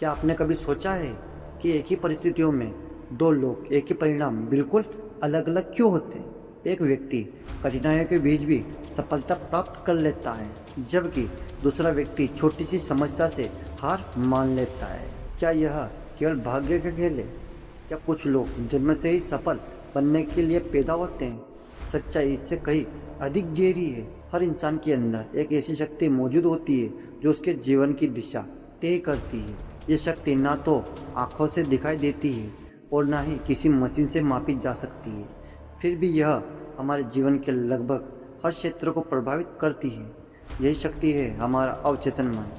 क्या आपने कभी सोचा है कि एक ही परिस्थितियों में दो लोग एक ही परिणाम बिल्कुल अलग अलग क्यों होते हैं? एक व्यक्ति कठिनाइयों के बीच भी सफलता प्राप्त कर लेता है, जबकि दूसरा व्यक्ति छोटी सी समस्या से हार मान लेता है। क्या यह केवल भाग्य का खेल है? क्या कुछ लोग जन्म से ही सफल बनने के लिए पैदा होते हैं? सच्चाई इससे कहीं अधिक गहरी है। हर इंसान के अंदर एक ऐसी शक्ति मौजूद होती है जो उसके जीवन की दिशा तय करती है। ये शक्ति ना तो आँखों से दिखाई देती है और ना ही किसी मशीन से मापी जा सकती है। फिर भी यह हमारे जीवन के लगभग हर क्षेत्र को प्रभावित करती है। यही शक्ति है हमारा अवचेतन मन।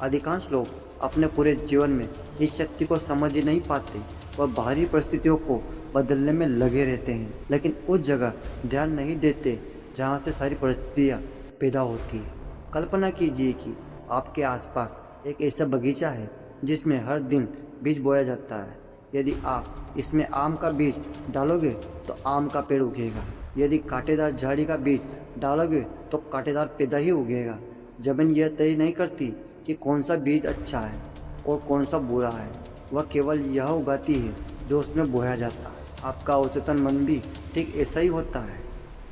अधिकांश लोग अपने पूरे जीवन में इस शक्ति को समझ ही नहीं पाते। वह बाहरी परिस्थितियों को बदलने में लगे रहते हैं, लेकिन उस जगह ध्यान नहीं देते जहाँ से सारी परिस्थितियाँ पैदा होती है। कल्पना कीजिए कि आपके आसपास एक ऐसा बगीचा है जिसमें हर दिन बीज बोया जाता है। यदि आप इसमें आम का बीज डालोगे तो आम का पेड़ उगेगा। यदि कांटेदार झाड़ी का बीज डालोगे तो कांटेदार पेड़ ही उगेगा। जमीन यह तय नहीं करती कि कौन सा बीज अच्छा है और कौन सा बुरा है, वह केवल यह उगाती है जो उसमें बोया जाता है। आपका अवचेतन मन भी ठीक ऐसा ही होता है।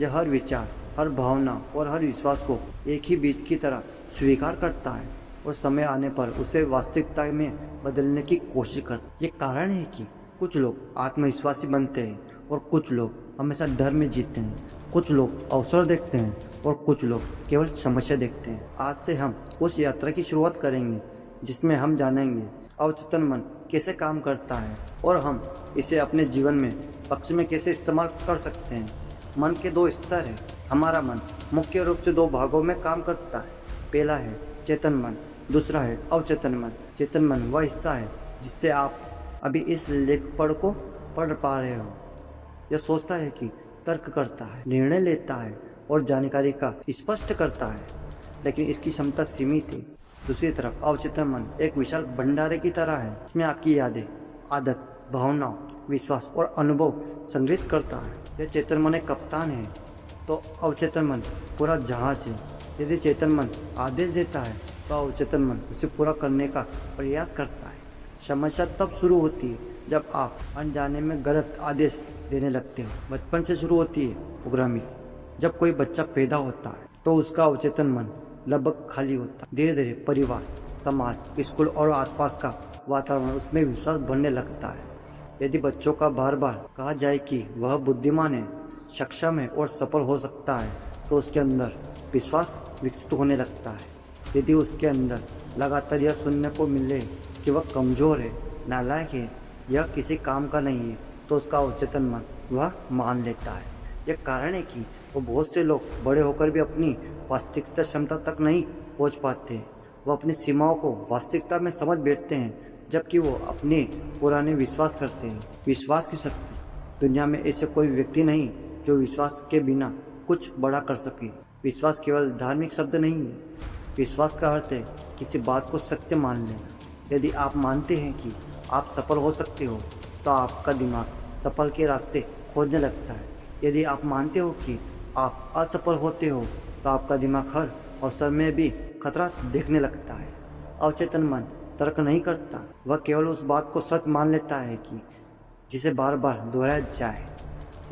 यह हर विचार, हर भावना और हर विश्वास को एक ही बीज की तरह स्वीकार करता है और समय आने पर उसे वास्तविकता में बदलने की कोशिश करता है। ये कारण है कि कुछ लोग आत्मविश्वासी बनते हैं और कुछ लोग हमेशा डर में जीते हैं। कुछ लोग अवसर देखते हैं और कुछ लोग केवल समस्या देखते हैं। आज से हम उस यात्रा की शुरुआत करेंगे जिसमें हम जानेंगे अवचेतन मन कैसे काम करता है और हम इसे अपने जीवन में पक्ष में कैसे इस्तेमाल कर सकते हैं। मन के दो स्तर हैं। हमारा मन मुख्य रूप से दो भागों में काम करता है। पहला है चेतन मन, दूसरा है अवचेतन मन। चेतन मन वह हिस्सा है जिससे आप अभी इस लेख को पढ़ पा रहे हो। यह सोचता है कि तर्क करता है, निर्णय लेता है और जानकारी का स्पष्ट करता है, लेकिन इसकी क्षमता सीमित है। दूसरी तरफ अवचेतन मन एक विशाल भंडारे की तरह है। इसमें आपकी यादें, आदत, भावनाओं, विश्वास और अनुभव संग्रहित करता है। यह चेतन मन एक कप्तान है तो अवचेतन मन पूरा जहाज है। यदि चेतन मन आदेश देता है तो अवचेतन मन उसे पूरा करने का प्रयास करता है। समस्या तब शुरू होती है जब आप अनजाने में गलत आदेश देने लगते हो। बचपन से शुरू होती है प्रोग्रामिंग। जब कोई बच्चा पैदा होता है तो उसका अवचेतन मन लगभग खाली होता है। धीरे धीरे परिवार, समाज, स्कूल और आसपास का वातावरण उसमें विश्वास भरने लगता है। यदि बच्चों का बार बार कहा जाए कि वह बुद्धिमान है, सक्षम है और सफल हो सकता है, तो उसके अंदर विश्वास विकसित होने लगता है। यदि उसके अंदर लगातार यह सुनने को मिले कि वह कमज़ोर है, नालायक है, यह किसी काम का नहीं है, तो उसका अवचेतन मन वह मान लेता है। यह कारण है कि वो बहुत से लोग बड़े होकर भी अपनी वास्तविकता क्षमता तक नहीं पहुंच पाते हैं। वो अपनी सीमाओं को वास्तविकता में समझ बैठते हैं, जबकि वो अपने पुराने विश्वास करते हैं। विश्वास की शक्ति। दुनिया में ऐसे कोई व्यक्ति नहीं जो विश्वास के बिना कुछ बड़ा कर सके। विश्वास केवल धार्मिक शब्द नहीं है। विश्वास का अर्थ है किसी बात को सत्य मान लेना। यदि आप मानते हैं कि आप सफल हो सकते हो तो आपका दिमाग सफल के रास्ते खोजने लगता है। यदि आप मानते हो कि आप असफल होते हो तो आपका दिमाग हर अवसर में भी खतरा देखने लगता है। अवचेतन मन तर्क नहीं करता, वह केवल उस बात को सच मान लेता है कि जिसे बार बार दोहराया जाए।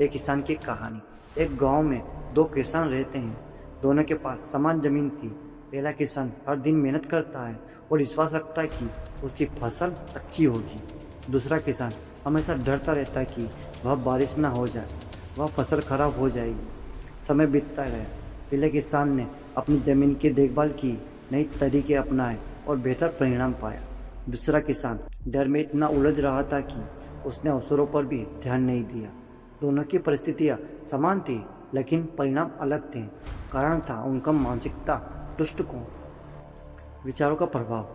एक किसान की कहानी। एक गांव में दो किसान रहते हैं। दोनों के पास समान जमीन थी। पहला किसान हर दिन मेहनत करता है और विश्वास रखता है कि उसकी फसल अच्छी होगी। दूसरा किसान हमेशा डरता रहता है कि वह बारिश ना हो जाए, वह फसल खराब हो जाएगी। समय बीतता गया। पहले किसान ने अपनी ज़मीन की देखभाल की, नए तरीके अपनाए और बेहतर परिणाम पाया। दूसरा किसान डर में इतना उलझ रहा था कि उसने अवसरों पर भी ध्यान नहीं दिया। दोनों की परिस्थितियाँ समान थी, लेकिन परिणाम अलग थे। कारण था उनका मानसिकता दृष्टिकोण। विचारों का प्रभाव।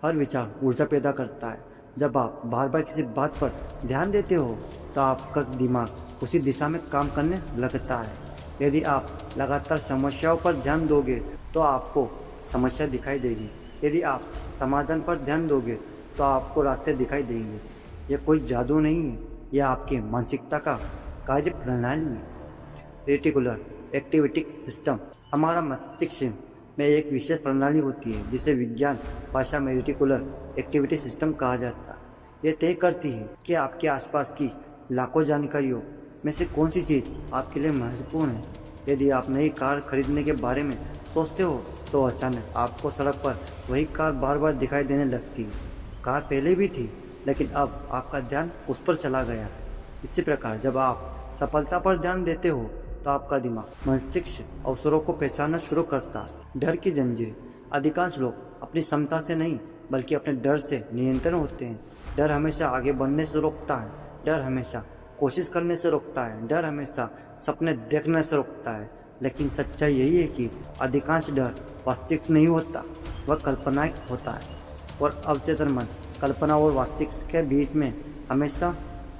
हर विचार ऊर्जा पैदा करता है। जब आप बार बार किसी बात पर ध्यान देते हो तो आपका दिमाग उसी दिशा में काम करने लगता है। यदि आप लगातार समस्याओं पर ध्यान दोगे तो आपको समस्या दिखाई देगी। यदि आप समाधान पर ध्यान दोगे तो आपको रास्ते दिखाई देंगे। यह कोई जादू नहीं है, यह आपके मानसिकता का कार्य प्रणाली है। Reticular activity system. हमारा मस्तिष्क में एक विशेष प्रणाली होती है जिसे विज्ञान भाषा में रेटिकुलर एक्टिविटी सिस्टम कहा जाता है। यह तय करती है कि आपके आसपास की लाखों जानकारियों में से कौन सी चीज़ आपके लिए महत्वपूर्ण है। यदि आप नई कार खरीदने के बारे में सोचते हो तो अचानक आपको सड़क पर वही कार बार बार दिखाई देने लगती है। कार पहले भी थी लेकिन अब आपका ध्यान उस पर चला गया है। इसी प्रकार जब आप सफलता पर ध्यान देते हो तो आपका दिमाग मस्तिष्क अवसरों को पहचानना शुरू करता है। डर की जंजीर। अधिकांश लोग अपनी क्षमता से नहीं बल्कि अपने डर से नियंत्रण होते हैं। डर हमेशा आगे बढ़ने से रोकता है। डर हमेशा कोशिश करने से रोकता है। डर हमेशा सपने देखने से रोकता है। लेकिन सच्चाई यही है कि अधिकांश डर वास्तविक नहीं होता, वह कल्पनाएं होता है। और अवचेतन मन कल्पना और वास्तविक के बीच में हमेशा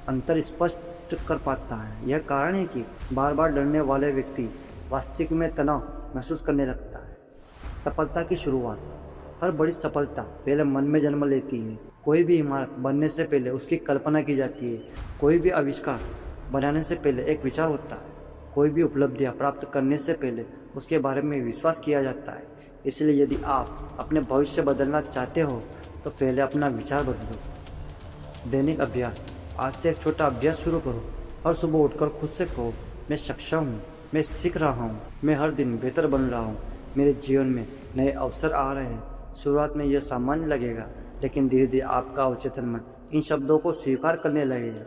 अंतर स्पष्ट कर पाता है। यह कारण है कि बार बार डरने वाले व्यक्ति वास्तविक में तनाव महसूस करने लगता है। सफलता की शुरुआत। हर बड़ी सफलता पहले मन में जन्म लेती है। कोई भी इमारत बनने से पहले उसकी कल्पना की जाती है। कोई भी आविष्कार बनाने से पहले एक विचार होता है। कोई भी उपलब्धियां प्राप्त करने से पहले उसके बारे में विश्वास किया जाता है। इसलिए यदि आप अपने भविष्य बदलना चाहते हो तो पहले अपना विचार बदलो। दैनिक अभ्यास। आज से एक छोटा अभ्यास शुरू करो। हर सुबह उठकर खुद से कहो, मैं सक्षम हूँ, मैं सीख रहा हूँ, मैं हर दिन बेहतर बन रहा हूँ, मेरे जीवन में नए अवसर आ रहे हैं। शुरुआत में यह सामान्य लगेगा लेकिन धीरे धीरे आपका अवचेतन मन इन शब्दों को स्वीकार करने लगेगा।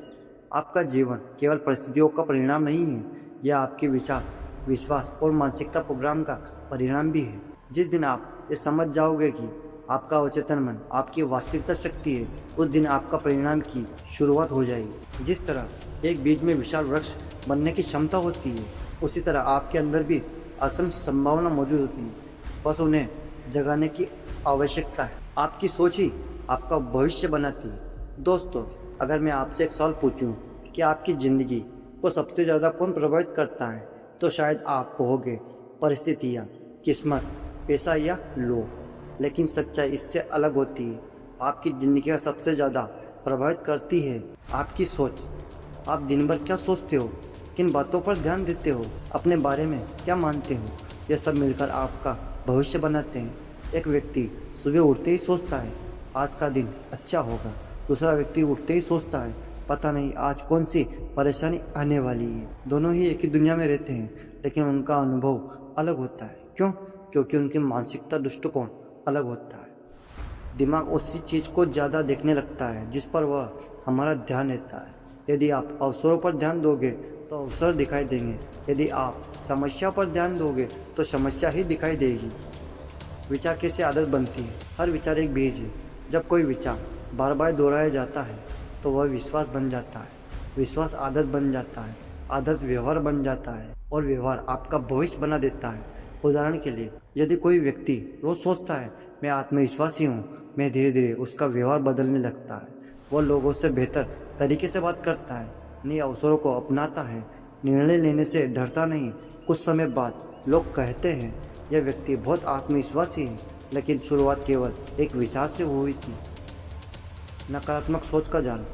आपका जीवन केवल परिस्थितियों का परिणाम नहीं है, यह आपके विचार, विश्वास और मानसिकता प्रोग्राम का परिणाम भी है। जिस दिन आप ये समझ जाओगे कि आपका अवचेतन मन आपकी वास्तविकता शक्ति है, उस दिन आपका परिणाम की शुरुआत हो जाएगी। जिस तरह एक बीज में विशाल वृक्ष बनने की क्षमता होती है, उसी तरह आपके अंदर भी असंख्य संभावना मौजूद होती है, बस उन्हें जगाने की आवश्यकता है। आपकी सोच ही आपका भविष्य बनाती है। दोस्तों, अगर मैं आपसे एक सवाल पूछूं कि आपकी ज़िंदगी को सबसे ज़्यादा कौन प्रभावित करता है, तो शायद आप कहोगे परिस्थितियाँ, किस्मत, पैसा या लोग। लेकिन सच्चाई इससे अलग होती है। आपकी ज़िंदगी का सबसे ज़्यादा प्रभावित करती है आपकी सोच। आप दिन भर क्या सोचते हो, किन बातों पर ध्यान देते हो, अपने बारे में क्या मानते हो, यह सब मिलकर आपका भविष्य बनाते हैं। एक व्यक्ति सुबह उठते ही सोचता है आज का दिन अच्छा होगा। दूसरा व्यक्ति उठते ही सोचता है पता नहीं आज कौन सी परेशानी आने वाली है। दोनों ही एक ही दुनिया में रहते हैं लेकिन उनका अनुभव अलग होता है। क्यों? क्योंकि उनकी मानसिकता दृष्टिकोण अलग होता है। दिमाग उसी चीज़ को ज़्यादा देखने लगता है जिस पर वह हमारा ध्यान रहता है। यदि आप अवसरों पर ध्यान दोगे तो अवसर दिखाई देंगे। यदि आप समस्या पर ध्यान दोगे तो समस्या ही दिखाई देगी। विचार कैसे आदत बनती है? हर विचार एक बीज है। जब कोई विचार बार बार दोहराया जाता है तो वह विश्वास बन जाता है। विश्वास आदत बन जाता है। आदत व्यवहार बन जाता है और व्यवहार आपका भविष्य बना देता है। उदाहरण के लिए, यदि कोई व्यक्ति रोज सोचता है मैं आत्मविश्वासी हूँ, मैं धीरे धीरे उसका व्यवहार बदलने लगता है। वह लोगों से बेहतर तरीके से बात करता है, नए अवसरों को अपनाता है, निर्णय लेने से डरता नहीं। कुछ समय बाद लोग कहते हैं यह व्यक्ति बहुत आत्मविश्वासी है, लेकिन शुरुआत केवल एक विचार से हुई थी। नकारात्मक सोच का जाल।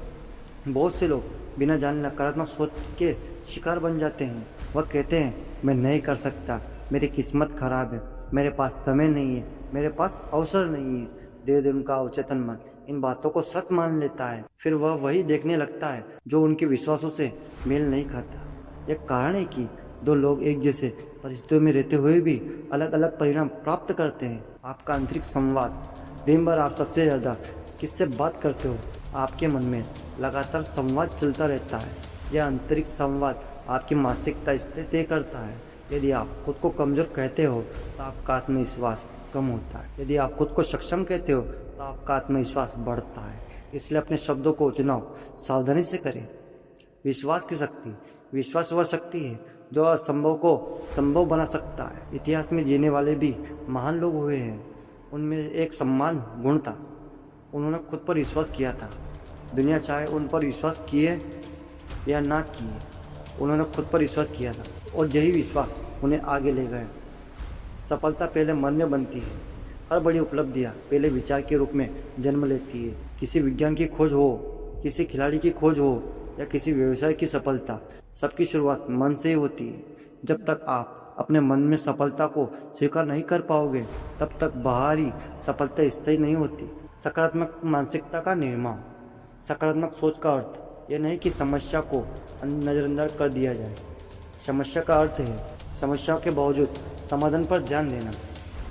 बहुत से लोग बिना जाने नकारात्मक सोच के शिकार बन जाते हैं। वह कहते हैं मैं नहीं कर सकता, मेरी किस्मत खराब है, मेरे पास समय नहीं है, मेरे पास अवसर नहीं है। धीरे धीरे उनका अवचेतन मन इन बातों को सच मान लेता है। फिर वह वही देखने लगता है जो उनके विश्वासों से मेल नहीं खाता। यह कारण है कि दो लोग एक जैसे परिस्थितियों में रहते हुए भी अलग अलग परिणाम प्राप्त करते हैं। आपका आंतरिक संवाद। दिन भर आप सबसे ज़्यादा किससे बात करते हो? आपके मन में लगातार संवाद चलता रहता है। यह आंतरिक संवाद आपकी मानसिकता स्थिति तय करता है। यदि आप खुद को कमज़ोर कहते हो तो आपका आत्मविश्वास कम होता है। यदि आप खुद को सक्षम कहते हो तो आपका आत्मविश्वास बढ़ता है। इसलिए अपने शब्दों को चुनाव सावधानी से करें। विश्वास की शक्ति। विश्वास वह शक्ति है जो असंभव को संभव बना सकता है। इतिहास में जीने वाले भी महान लोग हुए हैं। उनमें एक सम्मान गुण था, उन्होंने खुद पर विश्वास किया था। दुनिया चाहे उन पर विश्वास किए या ना किए, उन्होंने खुद पर विश्वास किया था और यही विश्वास उन्हें आगे ले गया। सफलता पहले मन में बनती है। हर बड़ी उपलब्धियाँ पहले विचार के रूप में जन्म लेती है। किसी विज्ञान की खोज हो, किसी खिलाड़ी की खोज हो या किसी व्यवसाय की सफलता, सबकी शुरुआत मन से ही होती है। जब तक आप अपने मन में सफलता को स्वीकार नहीं कर पाओगे, तब तक बाहरी सफलता स्थायी नहीं होती। सकारात्मक मानसिकता का निर्माण। सकारात्मक सोच का अर्थ यह नहीं कि समस्या को नज़रअंदाज कर दिया जाए। समस्या का अर्थ है समस्याओं के बावजूद समाधान पर ध्यान देना।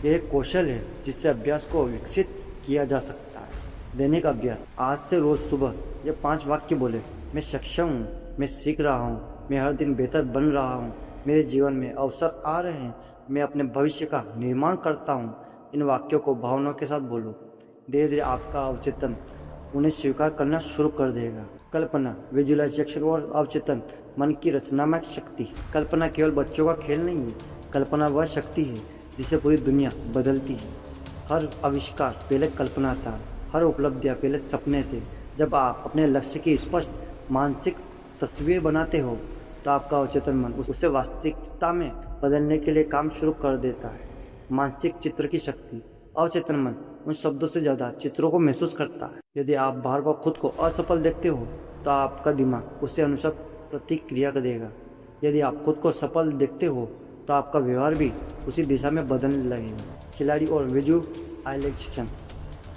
यह एक कौशल है जिससे अभ्यास को विकसित किया जा सकता है। दैनिक अभ्यास। आज से रोज़ सुबह ये 5 वाक्य बोले। मैं सक्षम हूँ, मैं सीख रहा हूँ, मैं हर दिन बेहतर बन रहा हूँ, मेरे जीवन में अवसर आ रहे हैं, मैं अपने भविष्य का निर्माण करता हूँ। इन वाक्यों को भावनाओं के साथ बोलो। धीरे धीरे आपका अवचेतन उन्हें स्वीकार करना शुरू कर देगा। कल्पना, विजुअलाइजेशन और अवचेतन मन की रचनात्मक शक्ति। कल्पना केवल बच्चों का खेल नहीं है, कल्पना वह शक्ति है जिससे पूरी दुनिया बदलती है। हर आविष्कार पहले कल्पना था, हर उपलब्धियाँ पहले सपने थे। जब आप अपने लक्ष्य की स्पष्ट मानसिक तस्वीर बनाते हो तो आपका अवचेतन मन उसे वास्तविकता में बदलने के लिए काम शुरू कर देता है। मानसिक चित्र की शक्ति। अवचेतन मन उन शब्दों से ज़्यादा चित्रों को महसूस करता है। यदि आप बार बार खुद को असफल देखते हो तो आपका दिमाग उसे अनुसार प्रतिक्रिया देगा। यदि आप खुद को सफल देखते हो तो आपका व्यवहार भी उसी दिशा में बदलने लगेगा। खिलाड़ी और विजुअलाइजेशन।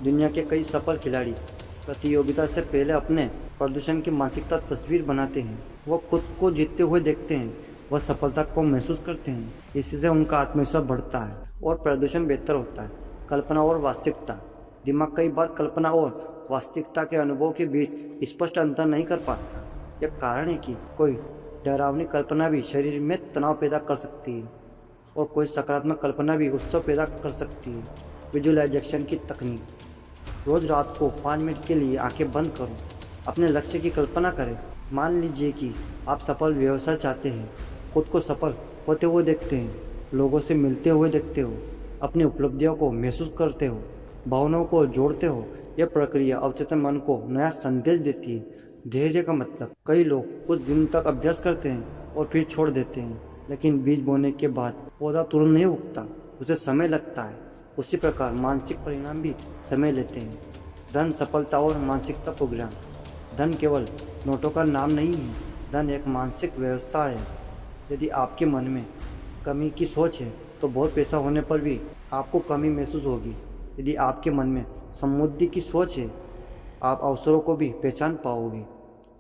दुनिया के कई सफल खिलाड़ी प्रतियोगिता से पहले अपने प्रदर्शन की मानसिकता तस्वीर बनाते हैं। वह खुद को जीतते हुए देखते हैं, वह सफलता को महसूस करते हैं। इससे उनका आत्मविश्वास बढ़ता है और प्रदर्शन बेहतर होता है। कल्पना और वास्तविकता। दिमाग कई बार कल्पना और वास्तविकता के अनुभव के बीच स्पष्ट अंतर नहीं कर पाता। यह कारण है कि कोई डरावनी कल्पना भी शरीर में तनाव पैदा कर सकती है और कोई सकारात्मक कल्पना भी उत्सव पैदा कर सकती है। विजुअलाइजेशन की तकनीक। रोज रात को 5 मिनट के लिए आंखें बंद करो, अपने लक्ष्य की कल्पना करें। मान लीजिए कि आप सफल व्यवसाय चाहते हैं, खुद को सफल होते हुए देखते हैं, लोगों से मिलते हुए देखते हो, अपनी उपलब्धियों को महसूस करते हो, भावनाओं को जोड़ते हो। यह प्रक्रिया अवचेतन मन को नया संदेश देती है। धैर्य का मतलब। कई लोग कुछ दिन तक अभ्यास करते हैं और फिर छोड़ देते हैं, लेकिन बीज बोने के बाद पौधा तुरंत नहीं उगता, उसे समय लगता है। उसी प्रकार मानसिक परिणाम भी समय लेते हैं। धन, सफलता और मानसिकता प्रोग्राम। धन केवल नोटों का नाम नहीं है, धन एक मानसिक व्यवस्था है। यदि आपके मन में कमी की सोच है तो बहुत पैसा होने पर भी आपको कमी महसूस होगी। यदि आपके मन में समृद्धि की सोच है, आप अवसरों को भी पहचान पाओगे।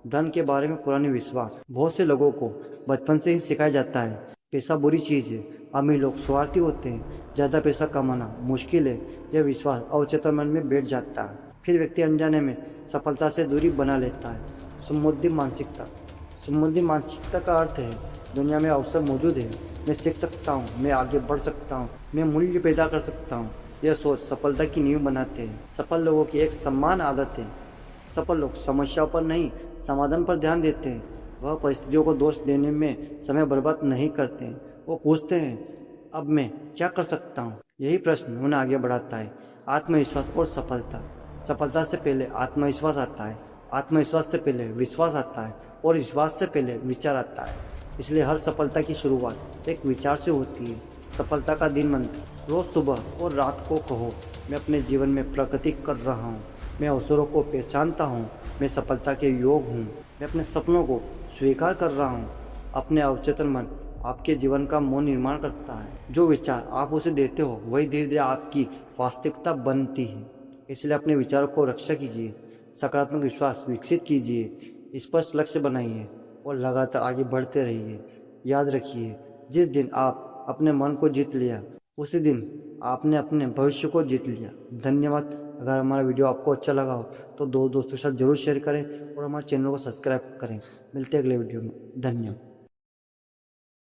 धन के बारे में पुराने विश्वास। बहुत से लोगों को बचपन से ही सिखाया जाता है पैसा बुरी चीज़ है, अमीर लोग स्वार्थी होते हैं, ज़्यादा पैसा कमाना मुश्किल है। यह विश्वास अवचेतन मन में बैठ जाता है। फिर व्यक्ति अनजाने में सफलता से दूरी बना लेता है। समृद्धि मानसिकता। समृद्धि मानसिकता का अर्थ है दुनिया में अवसर मौजूद है, मैं सीख सकता हूँ, मैं आगे बढ़ सकता हूँ, मैं मूल्य पैदा कर सकता हूँ। यह सोच सफलता की नींव बनाते हैं। सफल लोगों की एक समान आदत है। सफल लोग समस्याओं पर नहीं, समाधान पर ध्यान देते हैं। वह परिस्थितियों को दोष देने में समय बर्बाद नहीं करते हैं। वो पूछते हैं अब मैं क्या कर सकता हूँ। यही प्रश्न उन्हें आगे बढ़ाता है। आत्मविश्वास और सफलता। सफलता से पहले आत्मविश्वास आता है, आत्मविश्वास से पहले विश्वास आता है और विश्वास से पहले विचार आता है। इसलिए हर सफलता की शुरुआत एक विचार से होती है। सफलता का दिन मंत्र। रोज़ सुबह और रात को कहो, मैं अपने जीवन में प्रगति कर रहा हूँ, मैं अवसरों को पहचानता हूँ, मैं सफलता के योग हूँ, मैं अपने सपनों को स्वीकार कर रहा हूँ। अपने अवचेतन मन आपके जीवन का मौन निर्माण करता है। जो विचार आप उसे देते हो वही धीरे धीरे आपकी वास्तविकता बनती है। इसलिए अपने विचारों को रक्षा कीजिए, सकारात्मक विश्वास विकसित कीजिए, स्पष्ट लक्ष्य बनाइए और लगातार आगे बढ़ते रहिए। याद रखिए, जिस दिन आप अपने मन को जीत लिया उसी दिन आपने अपने भविष्य को जीत लिया। धन्यवाद। अगर हमारा वीडियो आपको अच्छा लगा हो तो दोस्तों के साथ जरूर शेयर करें और हमारे चैनल को सब्सक्राइब करें। मिलते हैं अगले वीडियो में। धन्यवाद।